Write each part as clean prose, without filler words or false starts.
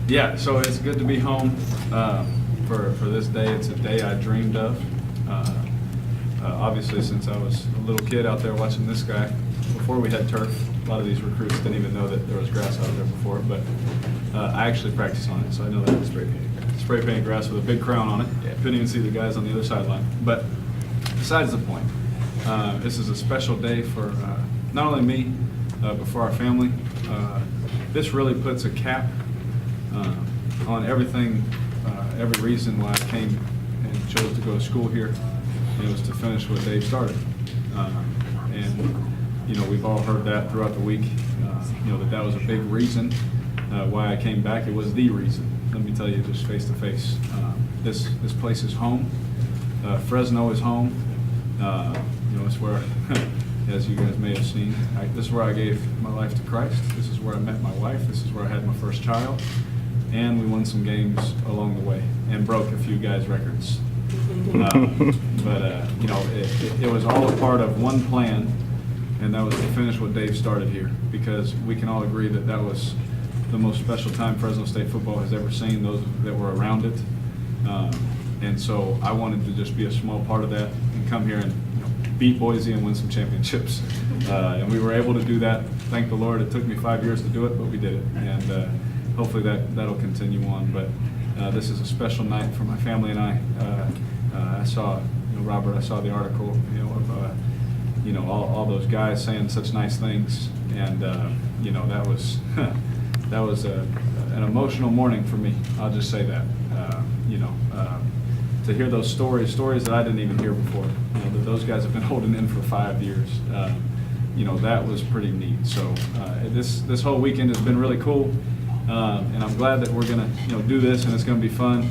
Yeah, so it's good to be home for this day. It's a day I dreamed of. Obviously, since I was a little kid out there watching this guy, before we had turf, a lot of these recruits didn't even know that there was grass out there before, but I actually practiced on it, so I know that it's spray painted grass with a big crown on it. Yeah. Couldn't even see the guys on the other sideline. But besides the point, this is a special day for not only me, but for our family. This really puts a cap on everything, every reason why I came and chose to go to school here. And it was to finish what Dave started. And, you know, we've all heard that throughout the week, you know, that was a big reason why I came back. It was the reason. Let me tell you just face to face. This place is home. Fresno is home. You know, it's where, as you guys may have seen, this is where I gave my life to Christ. This is where I met my wife. This is where I had my first child. And we won some games along the way and broke a few guys' records. But you know, it was all a part of one plan, and that was to finish what Dave started here, because we can all agree that that was the most special time Fresno State football has ever seen, those that were around it. And so I wanted to just be a small part of that and come here and, you know, beat Boise and win some championships. And we were able to do that. Thank the Lord. It took me 5 years to do it, but we did it. And hopefully that'll continue on. But this is a special night for my family and I. I saw, you know, Robert, I saw the article, you know, of, you know, all those guys saying such nice things. And, you know, that was, that was an emotional morning for me. I'll just say that. You know, to hear those stories that I didn't even hear before, you know, that those guys have been holding in for 5 years, you know, that was pretty neat. So this whole weekend has been really cool, and I'm glad that we're gonna, you know, do this, and it's gonna be fun.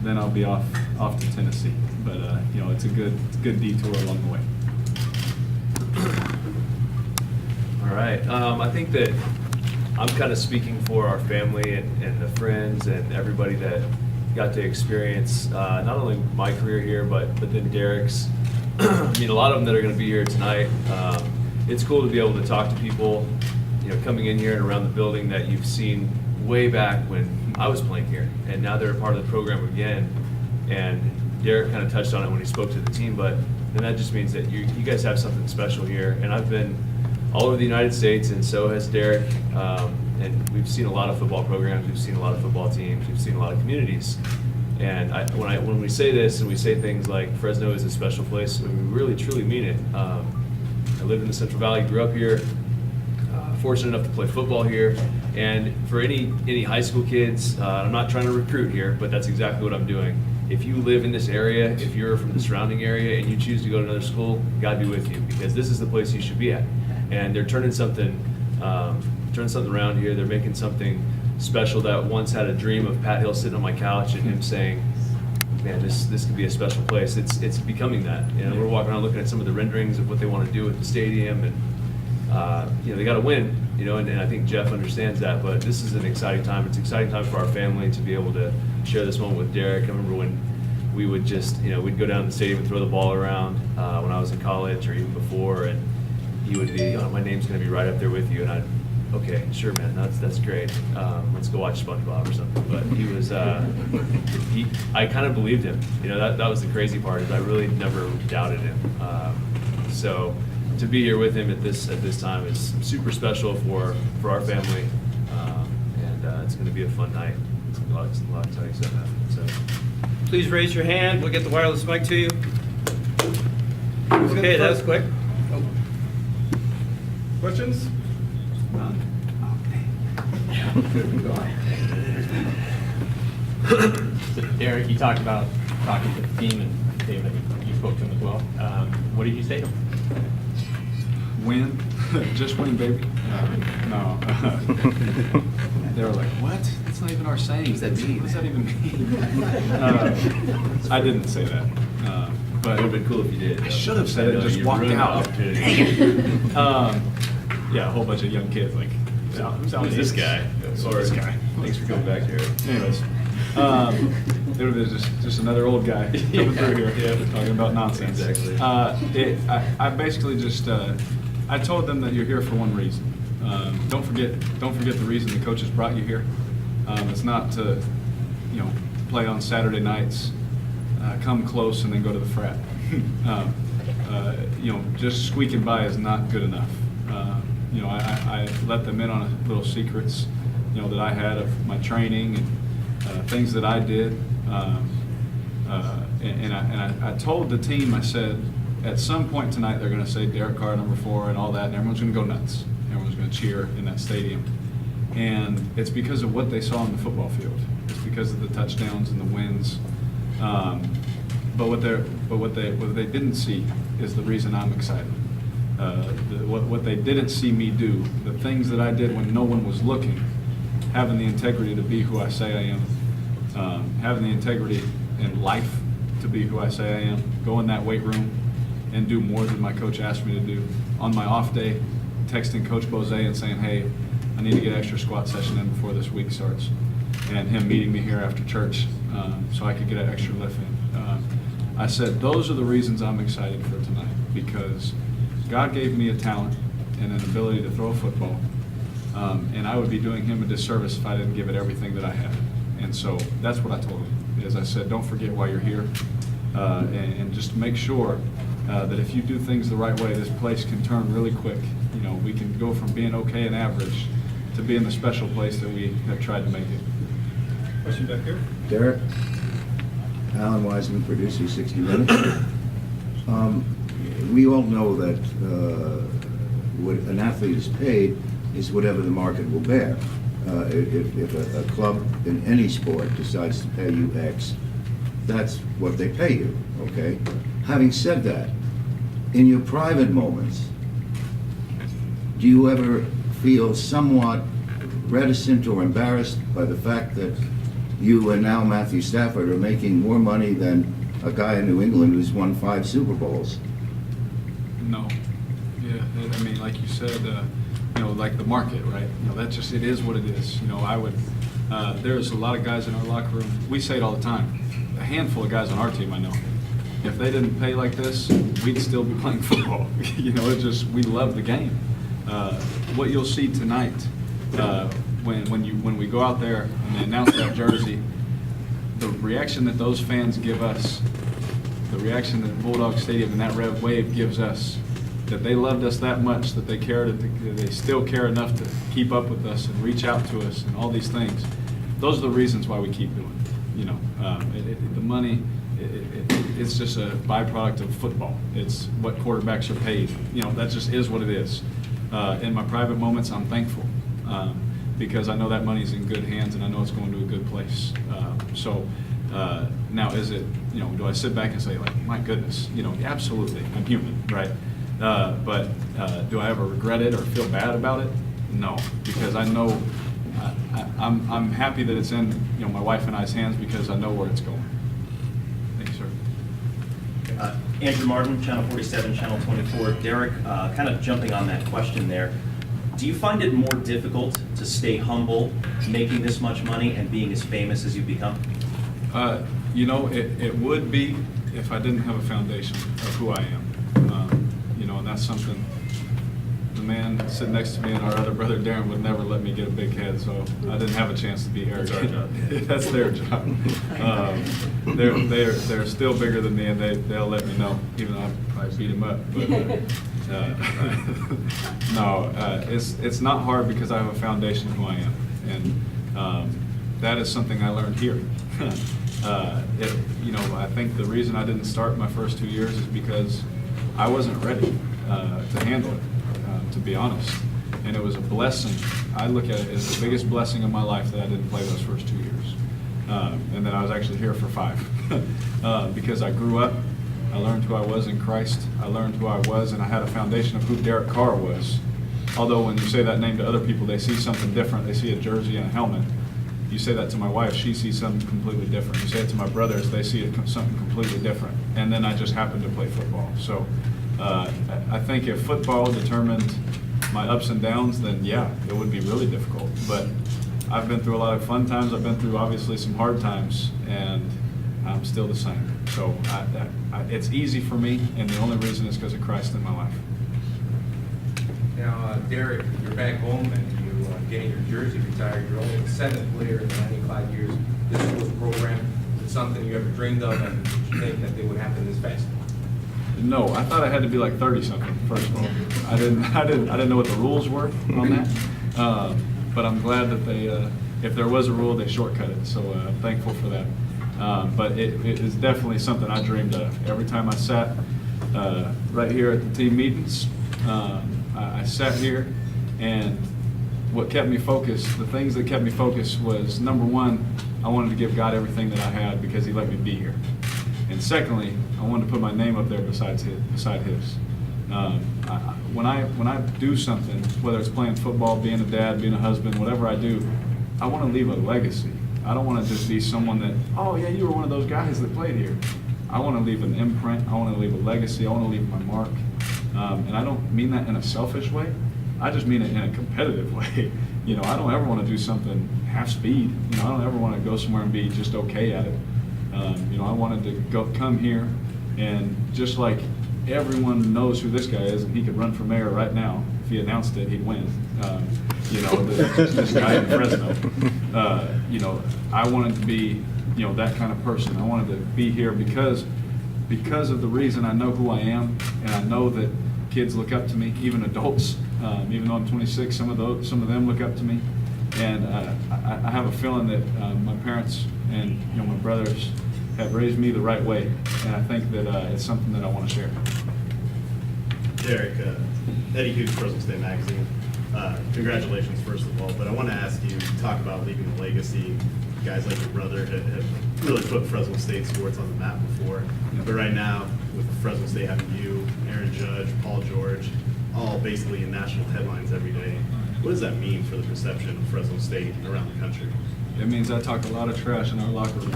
Then I'll be off to Tennessee, but you know, it's a good detour along the way. All right, I think that I'm kind of speaking for our family and the friends and everybody that got to experience not only my career here, but then Derek's. I mean, a lot of them that are going to be here tonight. It's cool to be able to talk to people, you know, coming in here and around the building that you've seen way back when I was playing here, and now they're a part of the program again. And Derek kind of touched on it when he spoke to the team, but then that just means that you guys have something special here. And I've been all over the United States, and so has Derek. And we've seen a lot of football programs, we've seen a lot of football teams, we've seen a lot of communities. And when we say this and we say things like Fresno is a special place, we really truly mean it. I lived in the Central Valley, grew up here, fortunate enough to play football here. And for any high school kids, I'm not trying to recruit here, but that's exactly what I'm doing. If you live in this area, if you're from the surrounding area and you choose to go to another school, God be with you, because this is the place you should be at. And they're turning something around here. They're making something special that once had a dream of Pat Hill sitting on my couch and him saying, man, this could be a special place. It's becoming that. You know, we're walking around looking at some of the renderings of what they want to do with the stadium, and you know, they got to win. You know, and I think Jeff understands that. But this is an exciting time. It's an exciting time for our family to be able to share this moment with Derek. I remember when we would just, you know, we'd go down to the stadium and throw the ball around when I was in college or even before, and he would be, oh, my name's going to be right up there with you, and I'd, okay, sure, man, that's great. Let's go watch SpongeBob or something. But he was, I kind of believed him. You know, that was the crazy part, is I really never doubted him. So to be here with him at this time is super special for our family, and it's going to be a fun night. It's a lot of exciting stuff happening. So Please raise your hand. We'll get the wireless mic to you. Okay, that was quick. Oh. Questions? None? So Derek, you talked about talking to the team, and Dave, I think you spoke to him as well. What did you say to him? Win. Just win, baby. No. They were like, what? That's not even our saying. What does that even mean? I didn't say that. But it would have been cool if you did. I should have said it and just walked out. Yeah, a whole bunch of young kids like, who's this guy? Sorry. This guy. Thanks for coming back here. Anyways, it would have been just another old guy coming through here talking about nonsense. Exactly. I basically just, I told them that you're here for one reason, Don't forget the reason the coaches brought you here. It's not to, play on Saturday nights, come close, and then go to the frat. Just squeaking by is not good enough. I let them in on little secrets, that I had of my training and things that I did. And I told the team, I said, at some point tonight they're going to say Derek Carr number 4 and all that, and everyone's going to go nuts. Everyone's going to cheer in that stadium. And it's because of what they saw on the football field. It's because of the touchdowns and the wins. But what they didn't see is the reason I'm excited. What they didn't see me do, the things that I did when no one was looking, having the integrity to be who I say I am, having the integrity in life to be who I say I am, go in that weight room and do more than my coach asked me to do. On my off day, texting Coach Bose and saying, hey, I need to get an extra squat session in before this week starts. And him meeting me here after church so I could get an extra lift in. I said, those are the reasons I'm excited for tonight, because God gave me a talent and an ability to throw a football, and I would be doing him a disservice if I didn't give it everything that I had. And so that's what I told him. As I said, don't forget why you're here, and just make sure that if you do things the right way, this place can turn really quick. We can go from being okay and average to being the special place that we have tried to make it. Question back here? Derek, Alan Wiseman, producer, 60 Minutes. We all know that what an athlete is paid is whatever the market will bear. If a club in any sport decides to pay you X, that's what they pay you, okay? Having said that, in your private moments, do you ever feel somewhat reticent or embarrassed by the fact that you and now Matthew Stafford are making more money than a guy in New England who's won 5 Super Bowls? No. Yeah, I mean, like you said, like the market, right? That just, it is what it is. There's a lot of guys in our locker room, we say it all the time, a handful of guys on our team I know. If they didn't pay like this, we'd still be playing football. We love the game. What you'll see tonight, when we go out there and they announce that jersey, the reaction that those fans give us, the reaction that Bulldog Stadium and that Rev Wave gives us, that they loved us that much, that they still care enough to keep up with us and reach out to us and all these things. Those are the reasons why we keep doing it. The money, it's just a byproduct of football. It's what quarterbacks are paid. That just is what it is. In my private moments, I'm thankful because I know that money's in good hands and I know it's going to a good place. Now, is it, do I sit back and say, like, my goodness, absolutely, I'm human, right? But do I ever regret it or feel bad about it? No, because I know I'm happy that it's in my wife and I's hands because I know where it's going. Thank you, sir. Andrew Martin, Channel 47, Channel 24. Derek, kind of jumping on that question there, do you find it more difficult to stay humble, making this much money and being as famous as you've become? It would be if I didn't have a foundation of who I am. And that's something the man sitting next to me and our other brother Darren would never let me get a big head, so I didn't have a chance to be arrogant. That's their job. They're still bigger than me, and they'll let me know, even though I probably beat them up. But no, it's not hard because I have a foundation of who I am, and that is something I learned here. I think the reason I didn't start my first 2 years is because I wasn't ready to handle it, to be honest. And it was a blessing. I look at it as the biggest blessing of my life that I didn't play those first 2 years. And that I was actually here for 5. Because I grew up, I learned who I was in Christ, I learned who I was, and I had a foundation of who Derek Carr was. Although when you say that name to other people, they see something different. They see a jersey and a helmet. You say that to my wife, she sees something completely different. You say it to my brothers, they see something completely different. And then I just happened to play football. So I think if football determined my ups and downs, then yeah, it would be really difficult. But I've been through a lot of fun times. I've been through obviously some hard times, and I'm still the same. So it's easy for me, and the only reason is because of Christ in my life. Now, Derek, you're back home and you getting your jersey retired. You're only the 7th player in 95 years. This was program. Is it something you ever dreamed of, and did you think that they would happen this fast? No, I thought I had to be like 30-something, first of all. I didn't know what the rules were on that. But I'm glad that they, if there was a rule, they shortcut it, so I'm thankful for that. But it is definitely something I dreamed of. Every time I sat right here at the team meetings, I sat here, and what kept me focused, the things that kept me focused was, number one, I wanted to give God everything that I had because He let me be here. And secondly, I wanted to put my name up there beside his. When I do something, whether it's playing football, being a dad, being a husband, whatever I do, I want to leave a legacy. I don't want to just be someone that, oh yeah, you were one of those guys that played here. I want to leave an imprint. I want to leave a legacy. I want to leave my mark. And I don't mean that in a selfish way. I just mean it in a competitive way. You know, I don't ever want to do something half speed. You know, I don't ever want to go somewhere and be just okay at it. You know, I wanted to come here, and just like everyone knows who this guy is, and he could run for mayor right now. If he announced it, he'd win. You know, this guy in Fresno. You know, I wanted to be, you know, that kind of person. I wanted to be here because of the reason I know who I am, and I know that kids look up to me, even adults. Even though I'm 26, some of them look up to me, and I have a feeling that my parents and, you know, my brothers have raised me the right way, and I think that it's something that I want to share. Derek, Eddie Hughes, Fresno State Magazine. Congratulations, first of all, but I want to ask you, talk about leaving a legacy. Guys like your brother have really put Fresno State sports on the map before, but right now, with Fresno State having you, Aaron Judge, Paul George, all basically in national headlines every day, what does that mean for the perception of Fresno State around the country? It means I talk a lot of trash in our locker room.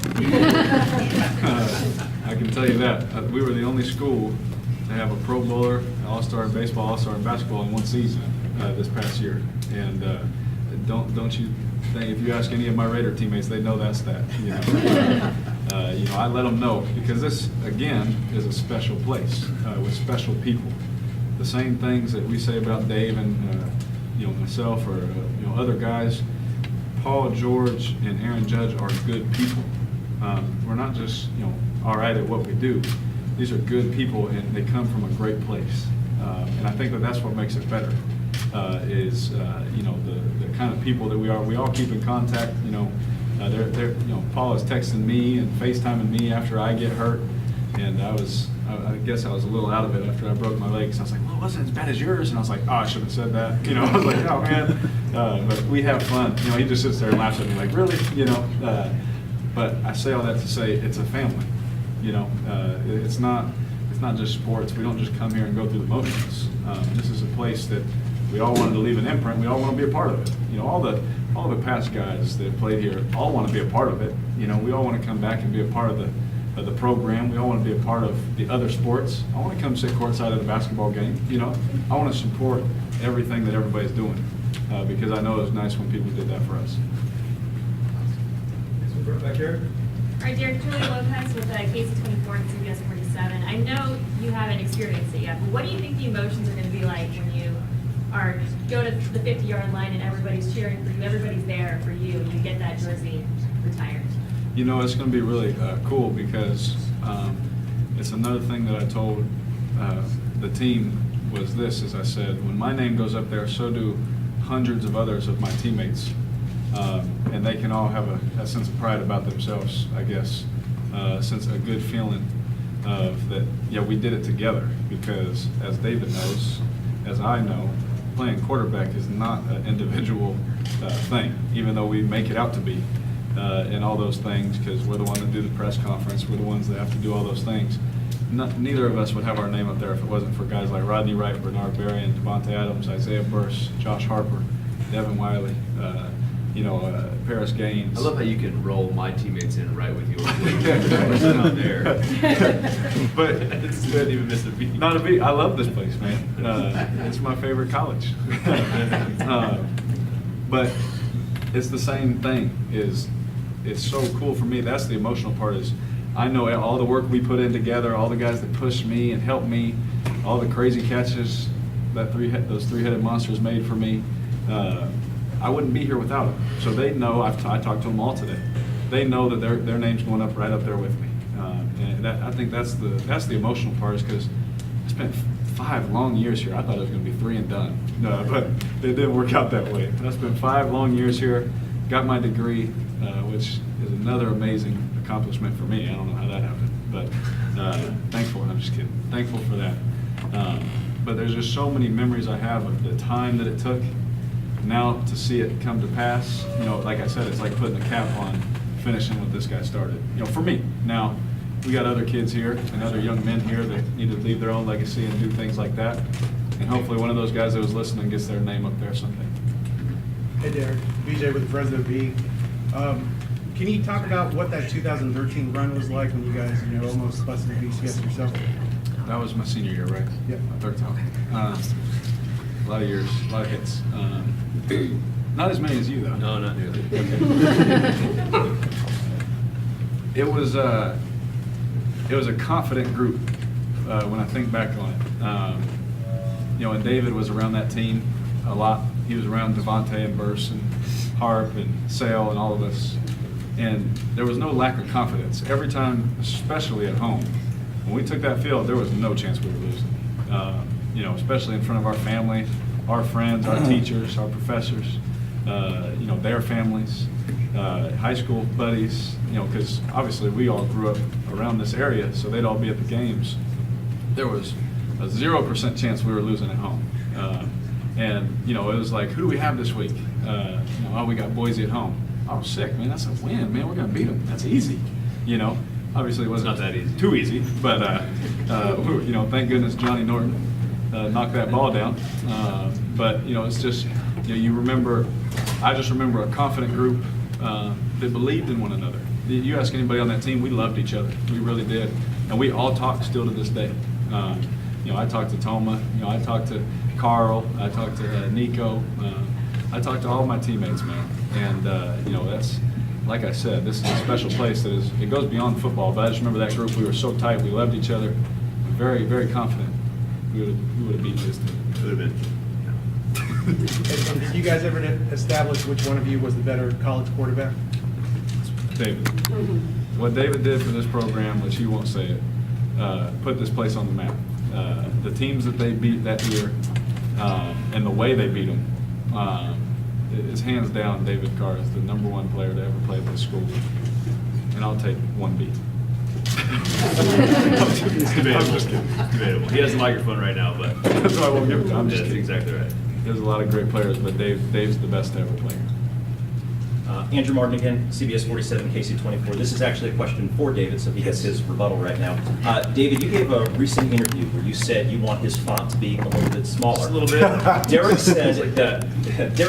I can tell you that. We were the only school to have a Pro Bowler, an All-Star in baseball, All-Star in basketball in one season this past year. And don't you think, if you ask any of my Raider teammates, they know that's that. You know, I let them know, because this, again, is a special place with special people. The same things that we say about Dave and you know, myself, or you know, other guys. Paul George and Aaron Judge are good people. We're not just, you know, all right at what we do. These are good people, and they come from a great place. And I think that that's what makes it better. Is you know, the kind of people that we are. We all keep in contact. You know, you know, Paul is texting me and FaceTiming me after I get hurt, and I guess I was a little out of it after I broke my leg. So I was like, well, it wasn't as bad as yours. And I was like, oh, I should have said that. You know, I was like, oh man. But we have fun. You know, he just sits there and laughs at me like, really? You know. But I say all that to say it's a family. You know, it's not just sports. We don't just come here and go through the motions. This is a place that we all wanted to leave an imprint. We all want to be a part of it. You know, all the past guys that have played here all want to be a part of it. You know, we all want to come back and be a part of the program. We all want to be a part of the other sports. I want to come sit courtside at a basketball game. You know, I want to support everything that everybody's doing because I know it was nice when people did that for us. Next one, back here. All right, Derek, Julie Lopez with KC24 and CBS 47. I know you haven't experienced it yet, but what do you think the emotions are going to be like when you go to the 50-yard line and everybody's cheering for you, everybody's there for you, and you get that jersey retired? You know, it's going to be really cool because it's another thing that I told the team was this, as I said, when my name goes up there, so do hundreds of others of my teammates. And they can all have a sense of pride about themselves, I guess, a good feeling of that, yeah, we did it together, because as David knows, as I know, playing quarterback is not an individual thing, even though we make it out to be. And all those things, because we're the ones that do the press conference, we're the ones that have to do all those things. Neither of us would have our name up there if it wasn't for guys like Rodney Wright, Bernard Berrien, Devontae Adams, Isaiah Burse, Josh Harper, Devin Wiley, you know, Paris Gaines. I love how you can roll my teammates in right with yours. They're not there. But It's not even miss a beat. not a beat. I love this place, man. It's my favorite college. But it's the same thing. It's so cool for me. That's the emotional part. Is I know all the work we put in together, all the guys that pushed me and helped me, all the crazy catches. those three-headed monsters made for me, I wouldn't be here without them. So they know, I talked to them all today. They know that their name's going up right up there with me. And I think that's the emotional part, is because I spent 5 long years here. I thought it was going to be 3 and done, but it didn't work out that way. I spent 5 long years here, got my degree, which is another amazing accomplishment for me. I don't know how that happened, but thankful. I'm just kidding. Thankful for that. But there's just so many memories I have of the time that it took. Now to see it come to pass, like I said, it's like putting a cap on finishing what this guy started. For me. Now, we got other kids here and other young men here that need to leave their own legacy and do things like that. And hopefully one of those guys that was listening gets their name up there someday. Hey Derek, BJ with Fresno B. Can you talk about what that 2013 run was like when you guys, almost busted the BCS yourself? That was my senior year, right? Yeah. My 3rd time. A lot of years, a lot of hits. Not as many as you, though. No, not nearly. It was a confident group when I think back on it. And David was around that team a lot. He was around Devontae and Burse and Harp and Sale and all of us. And there was no lack of confidence. Every time, especially at home, when we took that field, there was no chance we were losing. Especially in front of our family, our friends, our teachers, our professors, their families, high school buddies, because obviously we all grew up around this area, so they'd all be at the games. There was a 0% chance we were losing at home. It was like, who do we have this week? We got Boise at home. Oh, sick, man, that's a win, man, we're going to beat them. That's easy, Obviously, it wasn't Not that easy. too easy, but thank goodness Johnny Norton knocked that ball down. But it's just you remember. I just remember a confident group that believed in one another. You ask anybody on that team, we loved each other. We really did, and we all talk still to this day. I talked to Toma. I talked to Carl. I talked to Nico. I talked to all my teammates, man, and that's. Like I said, this is a special place it goes beyond football, but I just remember that group, we were so tight, we loved each other, very, very confident we would have beat this team. Could have been. And did you guys ever establish which one of you was the better college quarterback? David. What David did for this program, which he won't say it, put this place on the map. The teams that they beat that year and the way they beat them, is hands down David Carr is the #1 player to ever play at this school. And I'll take 1 beat. It's debatable. I'm just kidding. It's debatable. He has the microphone right now, but That's why I won't give it to him. I'm just that's kidding. exactly right. There's a lot of great players, but Dave's the best ever player. Andrew Martin again, CBS 47, KC24. This is actually a question for David, so he gets his rebuttal right now. David, you gave a recent interview where you said you want his font to be a little bit smaller. Just a little bit. Derek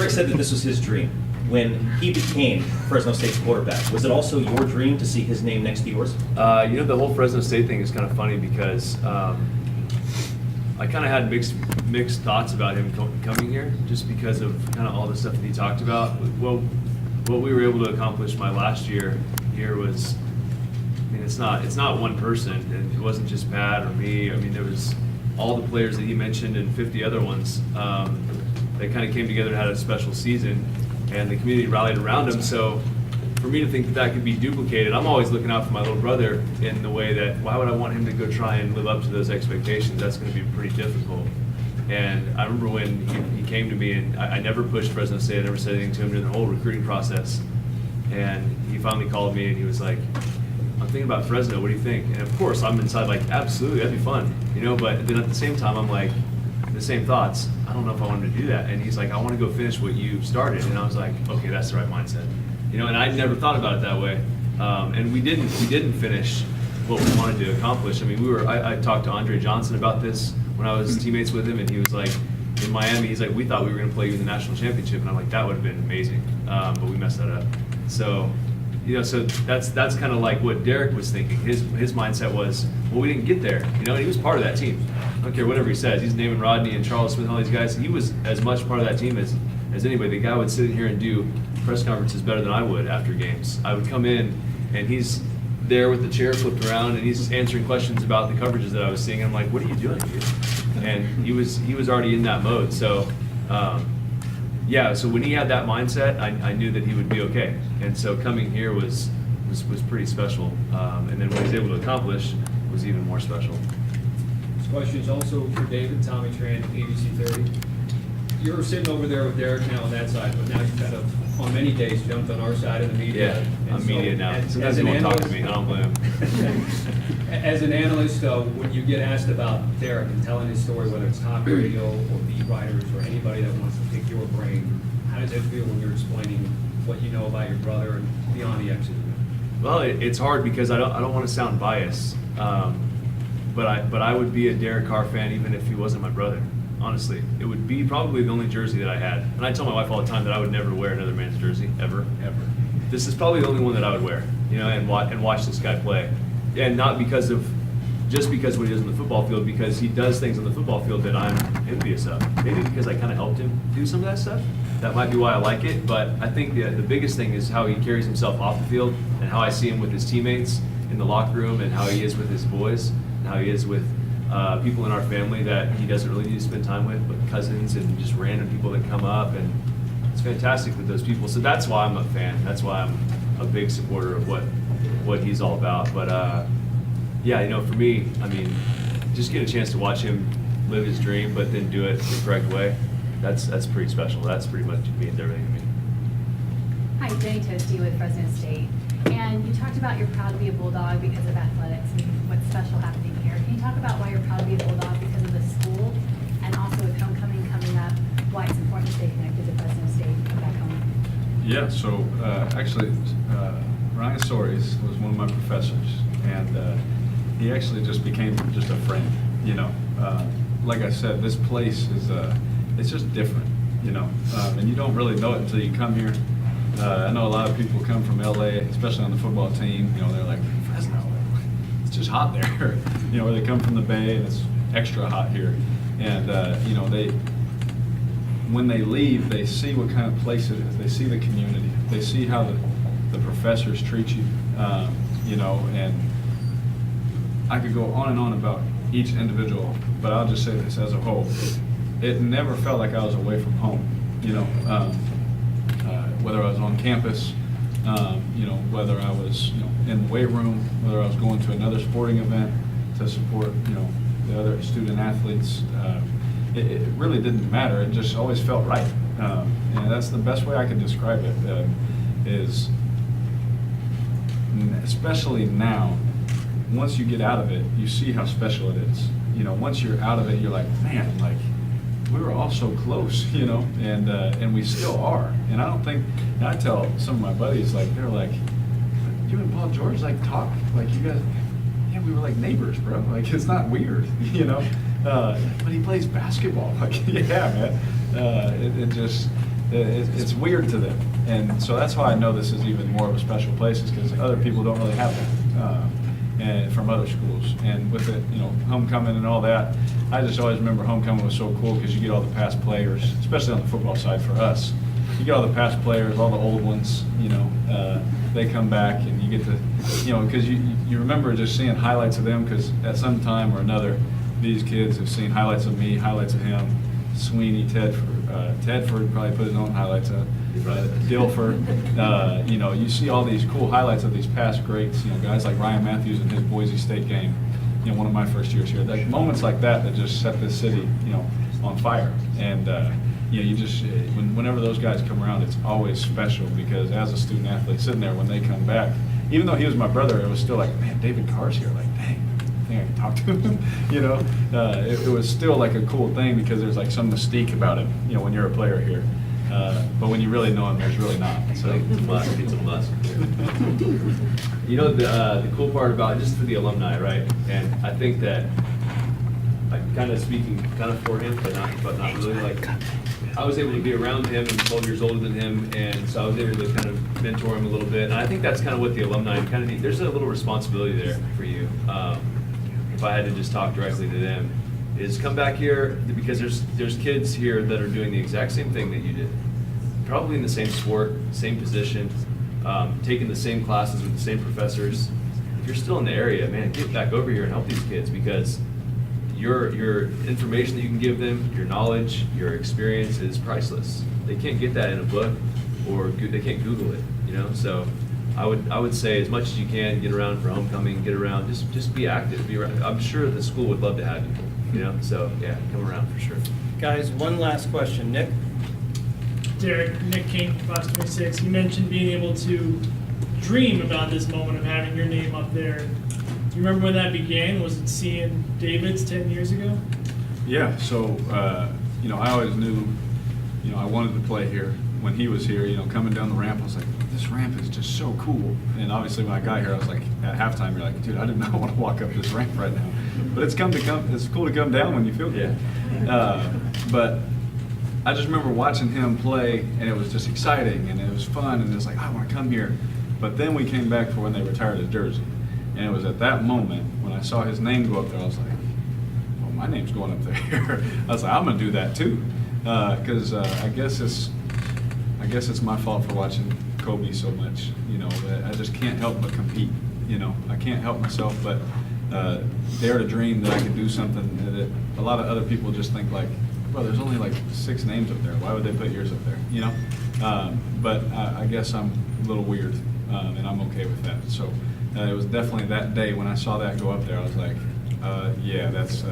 said that this was his dream when he became Fresno State's quarterback. Was it also your dream to see his name next to yours? The whole Fresno State thing is kind of funny because I kind of had mixed thoughts about him coming here, just because of kind of all the stuff that he talked about. Well, what we were able to accomplish my last year here was, it's not one person, and it wasn't just Pat or me. There was all the players that he mentioned and 50 other ones that kind of came together and had a special season, and the community rallied around him. So for me to think that could be duplicated, I'm always looking out for my little brother in the way that, why would I want him to go try and live up to those expectations? That's going to be pretty difficult. And I remember when he came to me, and I never pushed Fresno State, I never said anything to him during the whole recruiting process. And he finally called me and he was like, I'm thinking about Fresno, what do you think? And of course, I'm inside like, absolutely, that'd be fun. But then at the same time, I'm like, the same thoughts, I don't know if I wanted to do that. And he's like, I want to go finish what you started. And I was like, okay, that's the right mindset. And I never thought about it that way. And we didn't finish what we wanted to accomplish. I talked to Andre Johnson about this when I was teammates with him, and he was like, in Miami, he's like, we thought we were going to play you in the national championship, and I'm like, that would have been amazing, but we messed that up. So, so that's kind of like what Derek was thinking. His mindset was, well, we didn't get there, and he was part of that team. I don't care whatever he says. He's naming Rodney and Charles Smith and all these guys. He was as much part of that team as anybody. The guy would sit in here and do press conferences better than I would after games. I would come in, and he's there with the chair flipped around, and he's answering questions about the coverages that I was seeing. I'm like, what are you doing here? and he was already in that mode. So, yeah. So when he had that mindset, I knew that he would be okay. And so coming here was pretty special. And then what he was able to accomplish was even more special. This question is also for David, Tommy Tran, ABC 30. You're sitting over there with Derek now on that side, but now you've kind of, on many days, jumped on our side of the media. Yeah, And I'm so, media now. as Sometimes he an won't talk to analyst- me. I don't blame him. As an analyst, though, when you get asked about Derek and telling his story, whether it's talk radio or beat writers or anybody that wants to pick your brain, how does it feel when you're explaining what you know about your brother and beyond the X's? Well, it's hard because I don't want to sound biased, but I would be a Derek Carr fan even if he wasn't my brother. Honestly, it would be probably the only jersey that I had, and I tell my wife all the time that I would never wear another man's jersey ever. This is probably the only one that I would wear, and watch this guy play, and not just because what he does on the football field, because he does things on the football field that I'm envious of. Maybe because I kind of helped him do some of that stuff. That might be why I like it, but I think the biggest thing is how he carries himself off the field and how I see him with his teammates in the locker room and how he is with his boys and how he is with people in our family that he doesn't really need to spend time with, but cousins and just random people that come up, and it's fantastic with those people. So that's why I'm a fan. That's why I'm a big supporter of what he's all about. But yeah, for me, I mean, just get a chance to watch him live his dream, but then do it the correct way. That's pretty special. That's pretty much means everything to me. Hi, Jenny Toasty with Fresno State. And you talked about you're proud to be a Bulldog because of athletics and what's special happening here. Can you talk about why you're proud to be a Bulldog because of the school, and also with homecoming coming up, why it's important to stay connected to Fresno State and back home? Yeah, so actually, Ryan Soares was one of my professors, and he actually just became just a friend, Like I said, this place is, it's just different, and you don't really know it until you come here. I know a lot of people come from LA, especially on the football team, they're like, Fresno, it's just hot there. Or they come from the Bay and it's extra hot here. And, when they leave, they see what kind of place it is. They see the community. They see how the professors treat you, and I could go on and on about each individual, but I'll just say this as a whole. It never felt like I was away from home, whether I was on campus, whether I was, in the weight room, whether I was going to another sporting event to support, the other student athletes. It really didn't matter. It just always felt right. And that's the best way I could describe it, is especially now, once you get out of it, you see how special it is. Once you're out of it, you're like, man, we were all so close, and we still are. And I don't think, and I tell some of my buddies, they're like, you and Paul George, talk, you guys, yeah, we were like neighbors, bro. It's not weird, but he plays basketball. Yeah, man. It's weird to them. And so that's why I know this is even more of a special place, is because other people don't really have it. And from other schools, and with it, homecoming and all that, I just always remember homecoming was so cool because you get all the past players, especially on the football side for us. You get all the past players, all the old ones, they come back and you get to, because you remember just seeing highlights of them, because at some time or another, these kids have seen highlights of me, highlights of him, Sweeney, Tedford probably put his own highlights up. Dilfer, you see all these cool highlights of these past greats, guys like Ryan Matthews in his Boise State game, one of my first years here. Moments like that just set this city, on fire. And, you just, whenever those guys come around, it's always special, because as a student athlete sitting there, when they come back, even though he was my brother, it was still like, man, David Carr's here. Dang, I think I can talk to him. It was still a cool thing, because there's some mystique about it, when you're a player here. But when you really know him, there's really not. So It's a must. The cool part about, just for the alumni, right? And I think that, kind of speaking for him, but not really. I was able to be around him. I'm 12 years older than him, and so I was able to kind of mentor him a little bit. And I think that's kind of what the alumni kind of need. There's a little responsibility there for you. If I had to just talk directly to them, is come back here, because there's kids here that are doing the exact same thing that you did, probably in the same sport, same position, taking the same classes with the same professors. If you're still in the area, man, get back over here and help these kids, because your information that you can give them, your knowledge, your experience is priceless. They can't get that in a book, or they can't Google it, you know? So I would say as much as you can, get around for homecoming, get around, just be active, be around. I'm sure the school would love to have you, you know? So yeah, come around for sure. Guys, one last question. Nick? Derek, Nick King, Fox 26, you mentioned being able to dream about this moment of having your name up there. Do you remember when that began? Was it seeing David's 10 years ago? Yeah, so, I always knew, I wanted to play here. When he was here, coming down the ramp, I was like, this ramp is just so cool. And obviously when I got here, I was like, at halftime, you're like, dude, I did not want to walk up this ramp right now. But it's cool to come down when you feel good. But I just remember watching him play, and it was just exciting, and it was fun, and it was like, I want to come here. But then we came back for when they retired his jersey. And it was at that moment, when I saw his name go up there, I was like, well, my name's going up there. I was like, I'm going to do that too. Because I guess it's my fault for watching Kobe so much, that I just can't help but compete. I can't help myself but dare to dream that I could do something that a lot of other people just think like, well, there's only like 6 names up there. Why would they put yours up there? But I guess I'm a little weird, and I'm okay with that. So it was definitely that day when I saw that go up there, I was like, yeah, that's,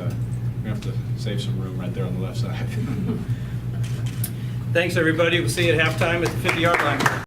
we have to save some room right there on the left side. Thanks, everybody. We'll see you at halftime at the 50-yard line.